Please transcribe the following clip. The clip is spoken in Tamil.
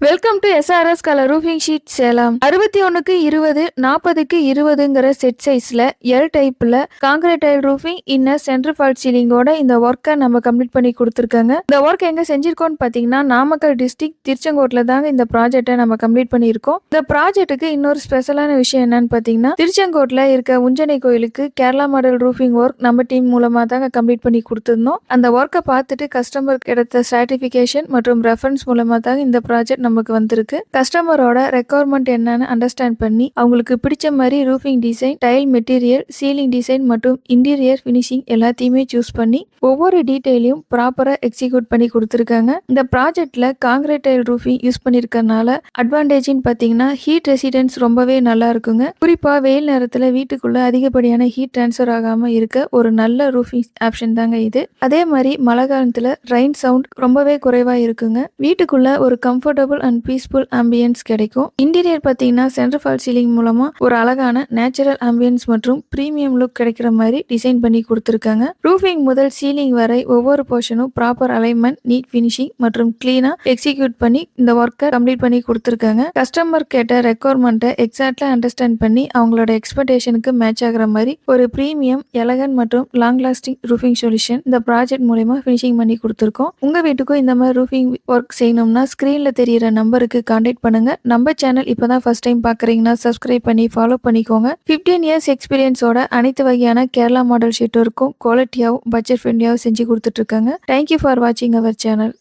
Welcome to SRS colour roofing sheet Salem. 61க்கு 20 40க்கு 20ங்கிற செட் சைஸ்ல எல் டைப்ல concrete tile roofing inner centre false சீலிங்கோட இந்த ஒர்க்கை நம்ம கம்ப்ளீட் பண்ணி கொடுத்துருக்காங்க. இந்த ஒர்க் எங்க செஞ்சிருக்கோம்னு பாத்தீங்கன்னா நாமக்கல் டிஸ்ட்ரிக்ட் திருச்செங்கோட்ல தாங்க இந்த ப்ராஜெக்டை நம்ம கம்ப்ளீட் பண்ணியிருக்கோம். இந்த ப்ராஜெக்ட்டுக்கு இன்னொரு ஸ்பெஷலான விஷயம் என்னன்னு பாத்தீங்கன்னா திருச்செங்கோட்ல இருக்க உஞ்சனை கோயிலுக்கு கேரளா மாடல் ரூஃபிங் ஒர்க் நம்ம டீம் மூலமா தாங்க கம்ப்ளீட் பண்ணி கொடுத்துருந்தோம். அந்த ஒர்க்கை பார்த்துட்டு கஸ்டமர் கிடைத்த சர்டிபிகேஷன் மற்றும் ரெஃபரன்ஸ் மூலமா தாங்க இந்த ப்ராஜெக்ட் நமக்கு வந்திருக்கு. கஸ்டமரோட ரெக்குவயர்மெண்ட் என்னன்னு அண்டர்ஸ்டாண்ட் பண்ணி அவங்களுக்கு பிடிச்ச மாதிரி roofing design, tile material, ceiling design மற்றும் இன்டீரியர் ஃபினிஷிங் எல்லாத்தையுமே சூஸ் பண்ணி ஒவ்வொரு டீடைலையும் ப்ராப்பரா எக்ஸிக்யூட் பண்ணி கொடுத்துருக்காங்க. இந்த ப்ராஜெக்ட்ல காங்கிரீட் டைல் ரூஃபிங் யூஸ் பண்ணிருக்கனால அட்வான்டேஜ்னு பாத்தீங்கன்னா ஹீட் ரெசிடென்ஸ் ரொம்பவே நல்லா இருக்குங்க. குறிப்பா வெயில் நேரத்துல வீட்டுக்குள்ள அதிகப்படியான ஹீட் டிரான்ஸ்ஃபர் ஆகாம இருக்க ஒரு நல்ல ரூஃபிங் ஆப்ஷன் தாங்க இது. அதே மாதிரி மழை காலத்துல ரெயின் சவுண்ட் ரொம்பவே குறைவா இருக்குங்க. வீட்டுக்குள்ள ஒரு கம்ஃபர்டபுள் அண்ட் பீஸ்ஃபுல் ஆம்பியன்ஸ் கிடைக்கும். இன்டீரியர் பார்த்தீங்கன்னா சென்டர் ஃபால் சீலிங் மூலமா ஒரு அழகான நேச்சுரல் ஆம்பியன்ஸ் மற்றும் பிரீமியம் லுக் கிடைக்கிற மாதிரி டிசைன் பண்ணி கொடுத்துருக்காங்க. ரூஃபிங் முதல் சீலிங் வரை ஒவ்வொரு போர்ஷனும் ப்ராப்பர் அலைன்மெண்ட், நீட் ஃபினிஷிங் மற்றும் கிளீனா எக்ஸிக்யூட் பண்ணி இந்த ஒர்க்கை கம்ப்ளீட் பண்ணி கொடுத்துருக்காங்க. கஸ்டமர் கேட்ட ரெக்குவயர்மெண்ட்டை எக்ஸாக்ட்லா அண்டர்ஸ்டாண்ட் பண்ணி அவங்களோட எக்ஸ்பெக்டேஷனுக்கு மேட்ச் ஆகிற மாதிரி ஒரு பிரீமியம், எலகன்ட் மற்றும் லாங் லாஸ்டிங் ரூஃபிங் சொல்யூஷன் இந்த ப்ராஜெக்ட் மூலமா ஃபினிஷிங் பண்ணி கொடுத்துருக்கோம். உங்க வீட்டுக்கும் இந்த மாதிரி ரூஃபிங் ஒர்க் செய்யணும்னா ஸ்கிரீன்ல தெரியிற நம்பருக்கு கான்டாக்ட் பண்ணுங்க. நம்ம சேனல் இப்பதான் ஃபர்ஸ்ட் டைம் பாக்குறீங்கன்னா சப்ஸ்கிரைப் பண்ணி ஃபாலோ பண்ணிக்கோங்க. 15 இயர்ஸ் எக்ஸ்பீரியன்ஸோட அனைத்து வகையான கேரளா மாடல் ஷீட் ஒர்க்கும் குவாலிட்டியாவும் பட்ஜெட் ஃப்ரெண்ட்லியாவும் செஞ்சு கொடுத்துட்டு இருக்காங்க. தேங்க்யூ ஃபார் வாட்சிங் அவர் சேனல்.